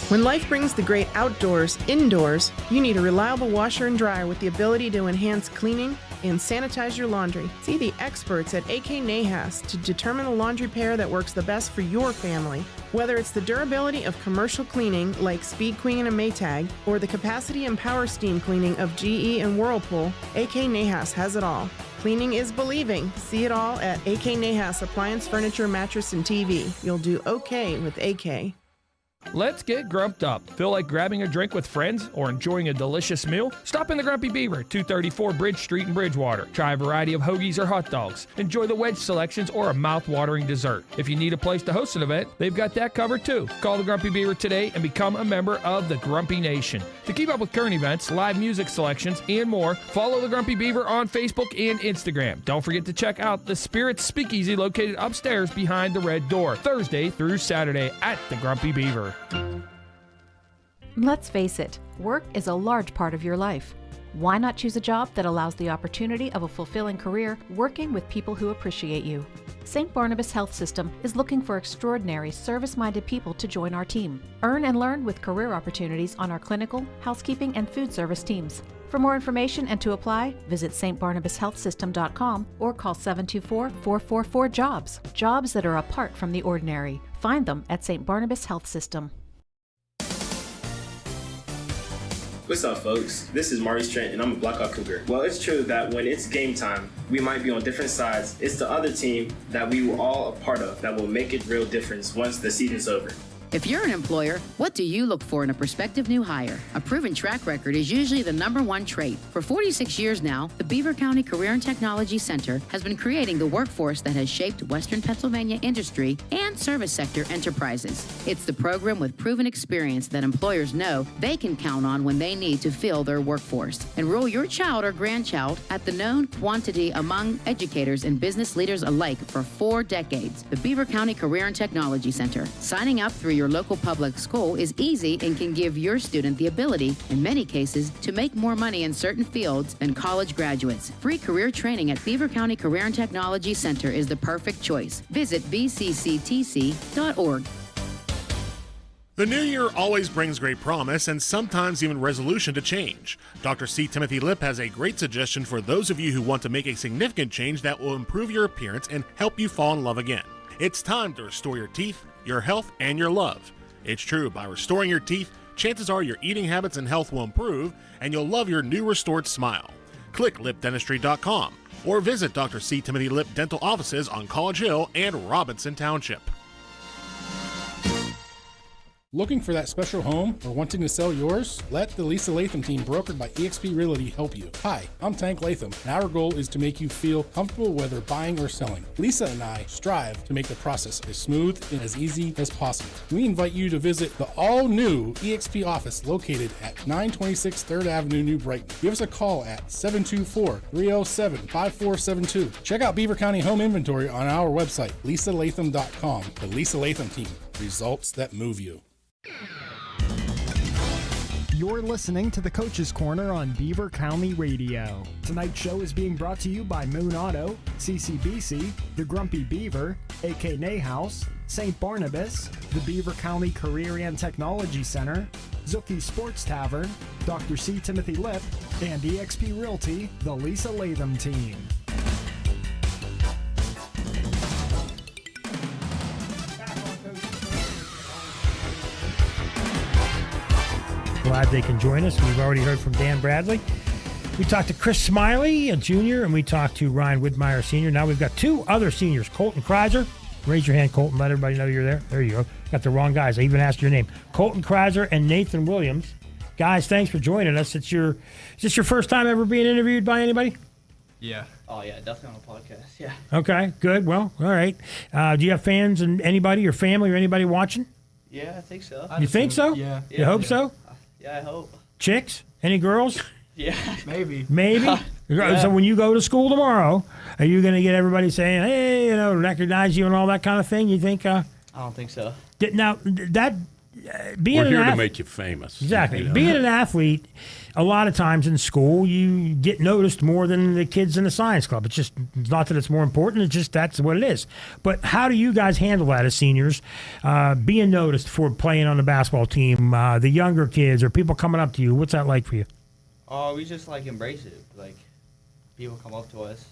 When life brings the great outdoors indoors, you need a reliable washer and dryer with the ability to enhance cleaning and sanitize your laundry. See the experts at AK Nahas to determine the laundry pair that works the best for your family. Whether it's the durability of commercial cleaning like Speed Queen and Maytag, or the capacity and power steam cleaning of GE and Whirlpool, AK Nahas has it all. Cleaning is believing. See it all at AK Nahas Appliance, Furniture, Mattress, and TV. You'll do okay with AK. Let's get grumped up. Feel like grabbing a drink with friends or enjoying a delicious meal? Stop in the Grumpy Beaver, 234 Bridge Street in Bridgewater. Try a variety of hoagies or hot dogs. Enjoy the wedge selections or a mouth-watering dessert. If you need a place to host an event, they've got that covered too. Call the Grumpy Beaver today and become a member of the Grumpy Nation. To keep up with current events, live music selections, and more, follow the Grumpy Beaver on Facebook and Instagram. Don't forget to check out the Spirit Speakeasy located upstairs behind the red door, Thursday through Saturday at the Grumpy Beaver. Let's face it, work is a large part of your life. Why not choose a job that allows the opportunity of a fulfilling career working with people who appreciate you? St. Barnabas Health System is looking for extraordinary, service-minded people to join our team. Earn and learn with career opportunities on our clinical, housekeeping, and food service teams. For more information and to apply, visit stbarnabashealthsystem.com or call 724-444-JOBS. Jobs that are apart from the ordinary. Find them at St. Barnabas Health System. What's up, folks? This is Maurice Trent, and I'm a Blackhawk Cougar. Well, it's true that when it's game time, we might be on different sides. It's the other team that we were all a part of that will make a real difference once the season's over. If you're an employer, what do you look for in a prospective new hire? A proven track record is usually the #1 trait. For 46 years now, the Beaver County Career and Technology Center has been creating the workforce that has shaped Western Pennsylvania industry and service sector enterprises. It's the program with proven experience that employers know they can count on when they need to fill their workforce. Enroll your child or grandchild at the known quantity among educators and business leaders alike for 4 decades. The Beaver County Career and Technology Center. Signing up through your local public school is easy and can give your student the ability, in many cases, to make more money in certain fields than college graduates. Free career training at Beaver County Career and Technology Center is the perfect choice. Visit bcctc.org. The new year always brings great promise and sometimes even resolution to change. Dr. C. Timothy Lip has a great suggestion for those of you who want to make a significant change that will improve your appearance and help you fall in love again. It's time to restore your teeth, your health, and your love. It's true, by restoring your teeth, chances are your eating habits and health will improve, and you'll love your new restored smile. Click lipdentistry.com or visit Dr. C. Timothy Lip dental offices on College Hill and Robinson Township. Looking for that special home or wanting to sell yours? Let the Lisa Latham team, brokered by eXp Realty, help you. Hi, I'm Tank Latham, and our goal is to make you feel comfortable whether buying or selling. Lisa and I strive to make the process as smooth and as easy as possible. We invite you to visit the all-new eXp office located at 926 3rd Avenue, New Brighton. Give us a call at 724-307-5472. Check out Beaver County home inventory on our website, lisalatham.com. The Lisa Latham team, results that move you. You're listening to the Coach's Corner on Beaver County Radio. Tonight's show is being brought to you by Moon Auto, CCBC, the Grumpy Beaver, AK Nahas, St. Barnabas, the Beaver County Career and Technology Center, Zuki Sports Tavern, Dr. C. Timothy Lip, and eXp Realty, the Lisa Latham team. glad they can join us. We've already heard from Dan Bradley. We talked to Chris Smiley, a junior, and we talked to Ryan Widmeyer, senior. Now we've got two other seniors, Colton Kreiser. Raise your hand, Colton. Let everybody know you're there. There you go. Got the wrong guys. I even asked your name. Colton Kreiser and Nathan Williams. Guys, thanks for joining us. Is this your first time ever being interviewed by anybody? Yeah. Oh, yeah, definitely on a podcast. Yeah. Okay, good. Well, all right. Do you have fans and anybody, your family or anybody watching? Yeah, I think so. You think so? Yeah. You hope so? Yeah, I hope. Chicks? Any girls? Yeah. Maybe. Maybe? Yeah. So when you go to school tomorrow, are you going to get everybody saying, hey, recognize you and all that kind of thing? You think? I don't think so. Now, that being We're an here to athlete, make you famous. exactly. You know? Being an athlete, a lot of times in school, you get noticed more than the kids in the science club. It's not that it's more important. It's just that's what it is. But how do you guys handle that as seniors, being noticed for playing on the basketball team, the younger kids or people coming up to you? What's that like for you? Oh, we just embrace it. People come up to us,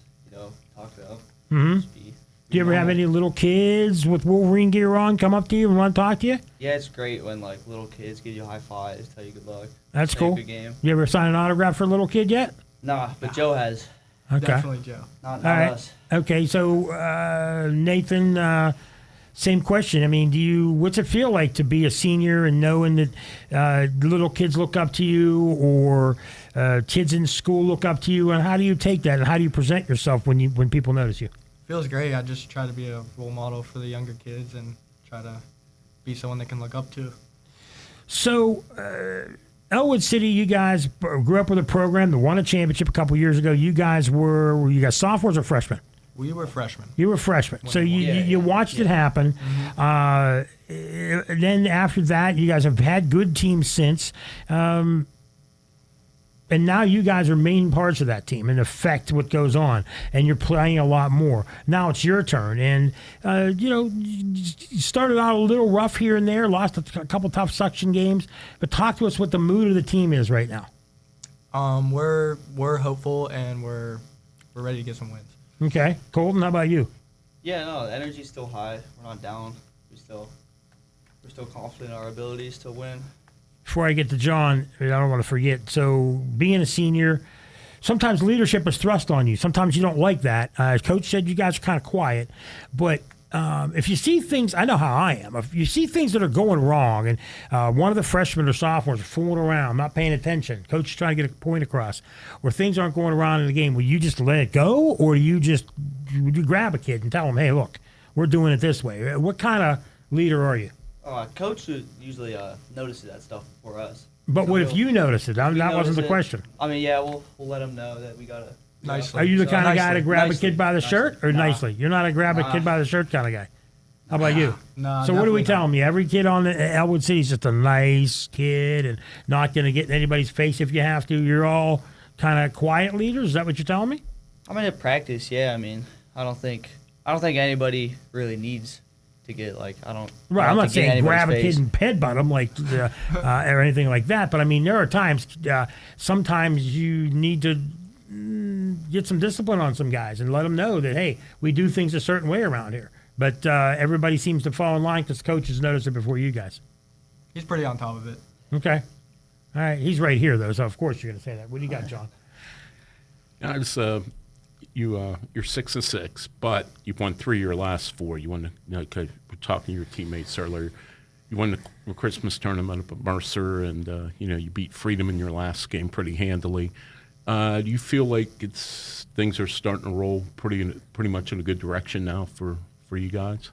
talk to them. Mm-hmm. Do you ever have any little kids with Wolverine gear on come up to you and want to talk to you? Yeah, it's great when little kids give you high fives, tell you good luck. That's say cool. Good game. You ever sign an autograph for a little kid yet? Nah, but Joe has. Okay. Definitely Joe. Not All right. us. Okay, so Nathan, same question. I mean, what's it feel like to be a senior and knowing that little kids look up to you or kids in school look up to you, and how do you take that and how do you present yourself when people notice you? Feels great. I just try to be a role model for the younger kids and try to be someone they can look up to. So, Ellwood City, you guys grew up with a program that won a championship a couple years ago. You guys were you guys sophomores or freshmen? We were freshmen. You were freshmen. So you watched it happen. Then after that, you guys have had good teams since. And now you guys are main parts of that team and affect what goes on. And you're playing a lot more. Now it's your turn. And, you started out a little rough here and there, lost a couple tough suction games. But talk to us what the mood of the team is right now. We're hopeful and we're ready to get some wins. Okay. Colton, how about you? Yeah, no, the energy's still high. We're not down. We're still confident in our abilities to win. Before I get to John, I don't want to forget. So being a senior, sometimes leadership is thrust on you. Sometimes you don't like that. As Coach said, you guys are kind of quiet. But if you see things, I know how I am. If you see things that are going wrong and one of the freshmen or sophomores are fooling around, not paying attention, Coach is trying to get a point across, or things aren't going around in the game, will you just let it go? Or do you grab a kid and tell them, hey, look, we're doing it this way? What kind of leader are you? Coach usually notices that stuff for us. But what if you notice it? That wasn't the question. I mean, yeah, we'll let them know that we gotta. Nicely. Are you the kind of guy to grab a kid by the shirt or nicely? You're not a grab a kid by the shirt kind of guy. How about you? No. So what do we tell them? Every kid on Ellwood City is just a nice kid and not going to get in anybody's face if you have to. You're all kind of quiet leaders. Is that what you're telling me? I mean, at practice, yeah. I mean, I don't think anybody really needs to get I'm not saying grab a kid and headbutt them or anything like that. But I mean, there are times, sometimes you need to get some discipline on some guys and let them know that, hey, we do things a certain way around here. But everybody seems to fall in line because coaches notice it before you guys. He's pretty on top of it. Okay. All right. He's right here, though, so of course you're going to say that. What do you got, John? You're 6-6, but you've won 3 of your last 4. You won. We're talking to your teammates earlier. You won the Christmas tournament up at Mercer, and you beat Freedom in your last game pretty handily. Do you feel like things are starting to roll pretty much in a good direction now for you guys?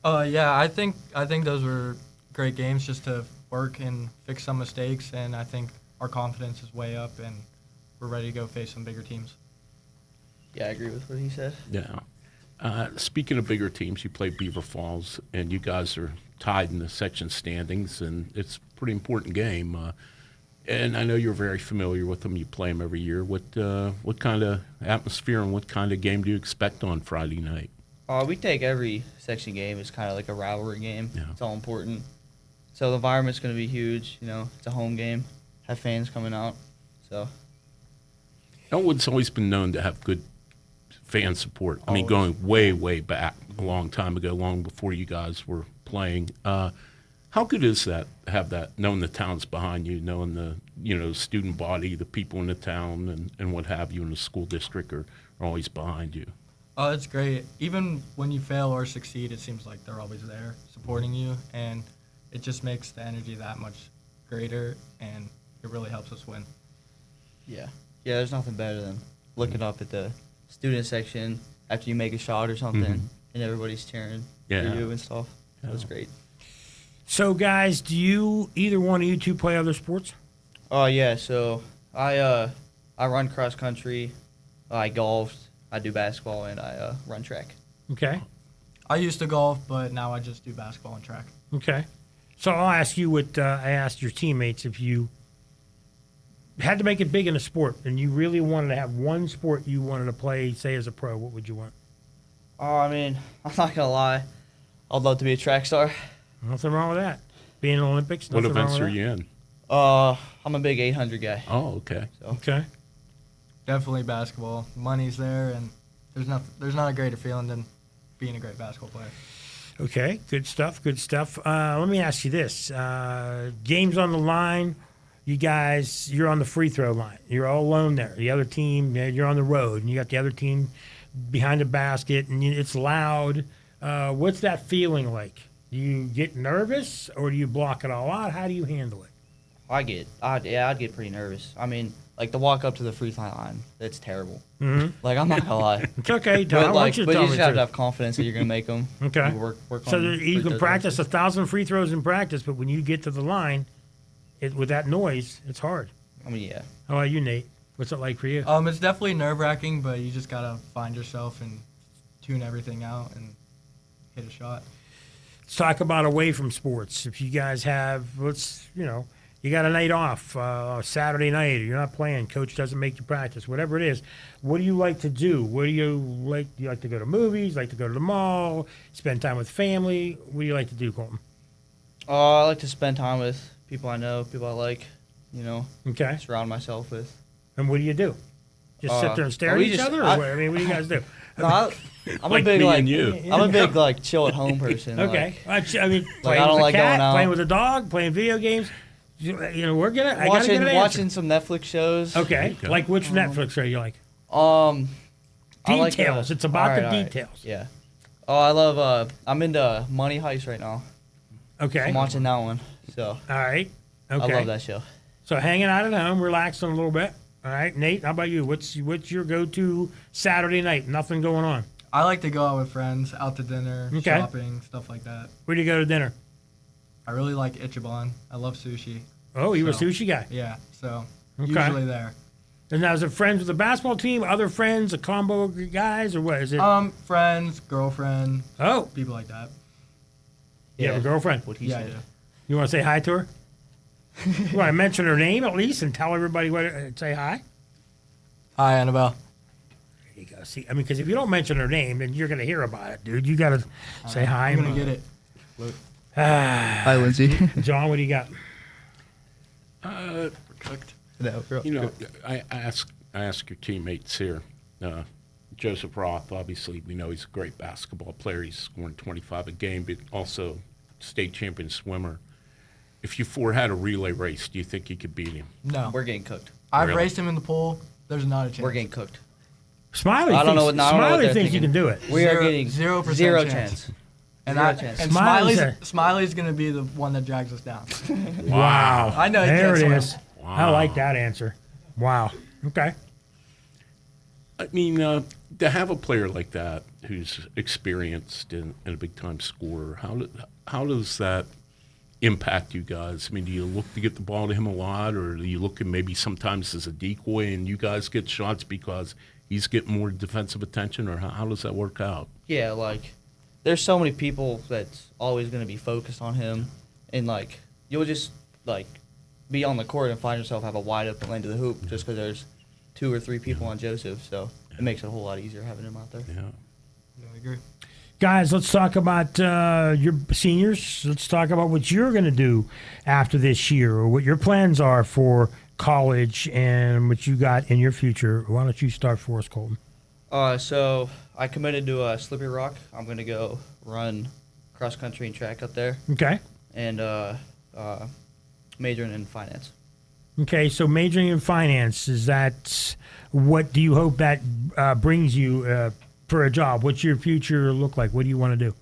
Yeah, I think those were great games just to work and fix some mistakes, and I think our confidence is way up, and we're ready to go face some bigger teams. Yeah, I agree with what he said. Yeah. Speaking of bigger teams, you play Beaver Falls, and you guys are tied in the section standings, and it's a pretty important game. And I know you're very familiar with them. You play them every year. What kind of atmosphere and what kind of game do you expect on Friday night? We take every section game as kind of like a rivalry game. Yeah. It's all important. So the environment's going to be huge. It's a home game. Have fans coming out. So Ellwood's always been known to have good fan support. I mean, going way, way back, a long time ago, long before you guys were playing. How How good is that, have that, knowing the town's behind you, knowing the, student body, the people in the town and what have you in the school district are always behind you? Oh, it's great. Even when you fail or succeed, it seems like they're always there supporting you, and it just makes the energy that much greater, and it really helps us win. Yeah. Yeah, there's nothing better than looking up at the student section after you make a shot or something, and everybody's cheering for you and stuff. That was great. So, guys, do either one of you two play other sports? Oh, yeah. So I run cross country, I golfed, I do basketball, and I run track. Okay. I used to golf, but now I just do basketball and track. Okay. So I'll ask you what I asked your teammates. If you had to make it big in a sport and you really wanted to have one sport you wanted to play, say, as a pro, what would you want? Oh, I mean, I'm not going to lie. I'd love to be a track star. Nothing wrong with that. Being in the Olympics, What nothing wrong events with are that. you in? I'm a big 800 guy. Oh, okay. So. Okay. Definitely basketball. Money's there, and there's not a greater feeling than being a great basketball player. Okay, good stuff, good stuff. Let me ask you this. Game's on the line. You guys, you're on the free throw line. You're all alone there. The other team, you're on the road, and you got the other team behind the basket, and it's loud. What's that feeling like? Do you get nervous, or do you block it all out? How do you handle it? I'd get pretty nervous. I mean, like the walk up to the free throw line, that's terrible. Mhm. Like, I'm not gonna lie. It's okay, But, I want you to but tell you me just the have to truth. have confidence that you're gonna make them. Okay. Work So on you free can throws. practice 1,000 free throws in practice, but when you get to the line, with that noise, it's hard. I mean, yeah. How about you, Nate? What's it like for you? It's definitely nerve-wracking, but you just gotta find yourself and tune everything out and hit a shot. Let's talk about away from sports. If you guys have, you got a night off, Saturday night, or you're not playing, coach doesn't make you practice, whatever it is, what do you like to do? What do you like? Do you like to go to movies, like to go to the mall, spend time with family? What do you like to do, Colton? I like to spend time with people I know, people I like, Okay. surround myself with. And what do you do? Just sit there and stare at we each just- other? Or what? I mean, what do you guys do? No, I'm Like a big me like and you. I'm a big like chill at home person. Okay. Like, I mean, like, playing I don't with like a cat, going out. playing with a dog, playing video games. I gotta get an answer. watching some Netflix shows. Okay. Like which Netflix show you like? I like, Details. It's about all the right, all right. details. Yeah. Oh, I love. I'm into Money Heist right now. Okay. I'm watching that one. So. All right. Okay. I love that show. So hanging out at home, relaxing a little bit. All right, Nate. How about you? What's your go-to Saturday night? Nothing going on. I like to go out with friends, out to dinner, Okay. shopping, stuff like that. Where do you go to dinner? I really like Ichiban. I love sushi. Oh, you're a So, sushi guy. Yeah, so Okay. usually there. And now, is it friends with the basketball team, other friends, a combo of guys, or what is it? Friends, girlfriend. Oh. People like that. You have a girlfriend? Yeah, I do. You want to say hi to her? You want to mention her name at least and tell everybody what? Say hi. Hi, Annabelle. There you go. See, I mean, because if you don't mention her name, then you're gonna hear about it, dude. You gotta say hi. I'm gonna get it. Hi, Lindsay. John, what do you got? Cooked. I ask your teammates here. Joseph Roth, obviously, we know he's a great basketball player. He's scoring 25 a game, but also state champion swimmer. If you four had a relay race, do you think you could beat him? No. We're getting cooked. I've Really? raced him in the pool. There's not a chance. We're getting cooked. Smiley I don't know thinks, what- I don't know what Smiley they're thinks you thinking. can do it. We are getting 0% zero chance. chance. And, Zero I, chance. and Smiley's Smiley's going to be the one that drags us down. Wow. I know he There can't it swim. is. I like that answer. Wow. Okay. I mean, to have a player like that who's experienced and a big-time scorer, how does that impact you guys? I mean, do you look to get the ball to him a lot, or do you look at maybe sometimes as a decoy and you guys get shots because he's getting more defensive attention, or how does that work out? Yeah, like there's so many people that's always going to be focused on him, and like you'll just like be on the court and find yourself have a wide open lane to the hoop just because there's 2 or 3 people on Joseph. So it makes it a whole lot easier having him out there. Yeah. I agree. Guys, let's talk about your seniors. Let's talk about what you're going to do after this year, or what your plans are for college and what you got in your future. Why don't you start for us, Colton? So I committed to Slippery Rock. I'm going to go run cross country and track up there. Okay. and majoring in finance. Okay, so majoring in finance, is that what do you hope that brings you for a job? What's your future look like? What do you want to do?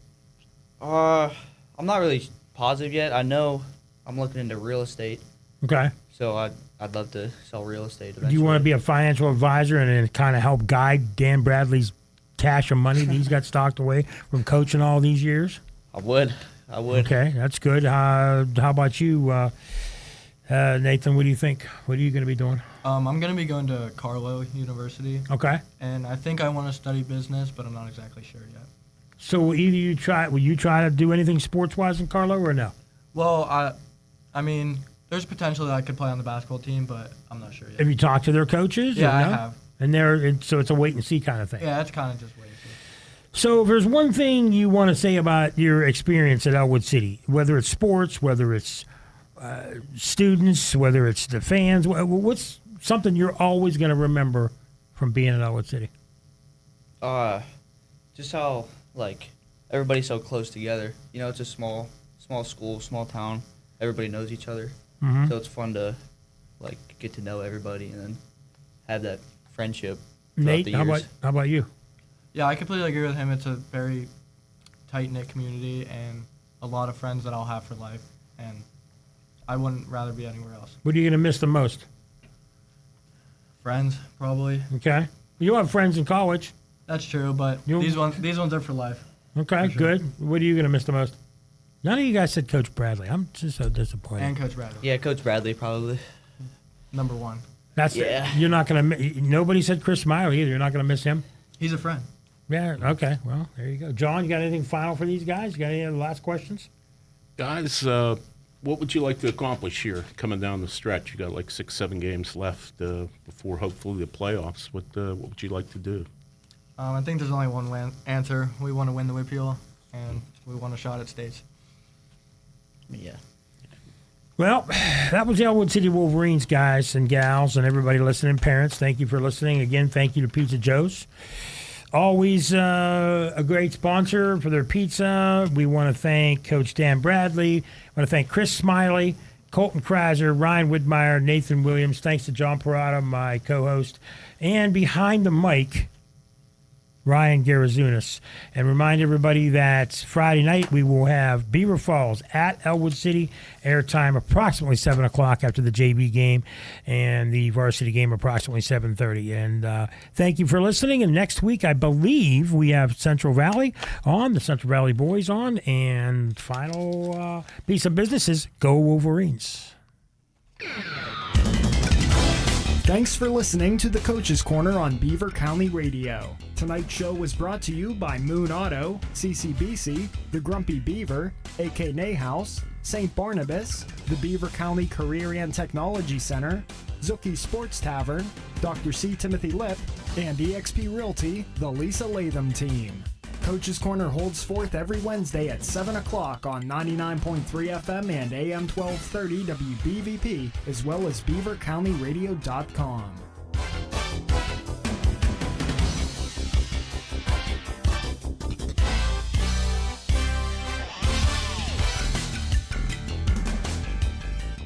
I'm not really positive yet. I know I'm looking into real estate. Okay. So I'd love to sell real estate eventually. Do you want to be a financial advisor and then kind of help guide Dan Bradley's cash and money that he's got stocked away from coaching all these years? I would. Okay, that's good. How about you, Nathan? What do you think? What are you going to be doing? I'm going to be going to Carlow University. Okay. And I think I want to study business, but I'm not exactly sure yet. So will you try to do anything sports-wise in Carlow or no? Well, I mean, there's potential that I could play on the basketball team, but I'm not sure yet. Have you talked to their coaches? Yeah, or I no? have. And so it's a wait-and-see kind of thing. Yeah, it's kind of just wait and see. So if there's one thing you want to say about your experience at Ellwood City, whether it's sports, whether it's students, whether it's the fans, what's something you're always going to remember from being at Ellwood City? Just how everybody's so close together. You know, it's a small school, small town. Everybody knows each other, so it's fun to get to know everybody and then have that friendship. Nate, the how years. about you? Yeah, I completely agree with him. It's a very tight-knit community and a lot of friends that I'll have for life, and I wouldn't rather be anywhere else. What are you going to miss the most? Friends, probably. Okay. You have friends in college. That's true, but these ones are for life. Okay, For sure. good. What are you going to miss the most? None of you guys said Coach Bradley. I'm just so disappointed. And Coach Bradley. Yeah, Coach Bradley probably. Number one. That's you're not going to. Nobody said Chris Smiley either. You're not going to miss him. He's a friend. Yeah. Okay. Well, there you go. John, you got anything final for these guys? You got any other last questions? Guys, what would you like to accomplish here coming down the stretch? You got 6-7 games left before hopefully the playoffs. What would you like to do? I think there's only one answer. We want to win the Whippeal, and we want a shot at states. Yeah. Well, that was the Ellwood City Wolverines, guys and gals, and everybody listening. Parents, thank you for listening. Again, thank you to Pizza Joe's. Always a great sponsor for their pizza. We want to thank Coach Dan Bradley. I want to thank Chris Smiley, Colton Kreiser, Ryan Widmeyer, Nathan Williams. Thanks to John Parada, my co-host. And behind the mic, Ryan Garazunas. And remind everybody that Friday night we will have Beaver Falls at Ellwood City, airtime approximately 7 o'clock after the JV game, and the varsity game approximately 7:30. And thank you for listening. And next week, I believe we have Central Valley on, the Central Valley boys on, and final piece of business is Go Wolverines. Thanks for listening to the Coach's Corner on Beaver County Radio. Tonight's show was brought to you by Moon Auto, CCBC, The Grumpy Beaver, AK Nahhouse, St. Barnabas, the Beaver County Career and Technology Center, Zuki Sports Tavern, Dr. C. Timothy Lip, and EXP Realty, the Lisa Latham team. Coach's Corner holds forth every Wednesday at 7 o'clock on 99.3 FM and AM 1230 WBVP, as well as BeaverCountyRadio.com.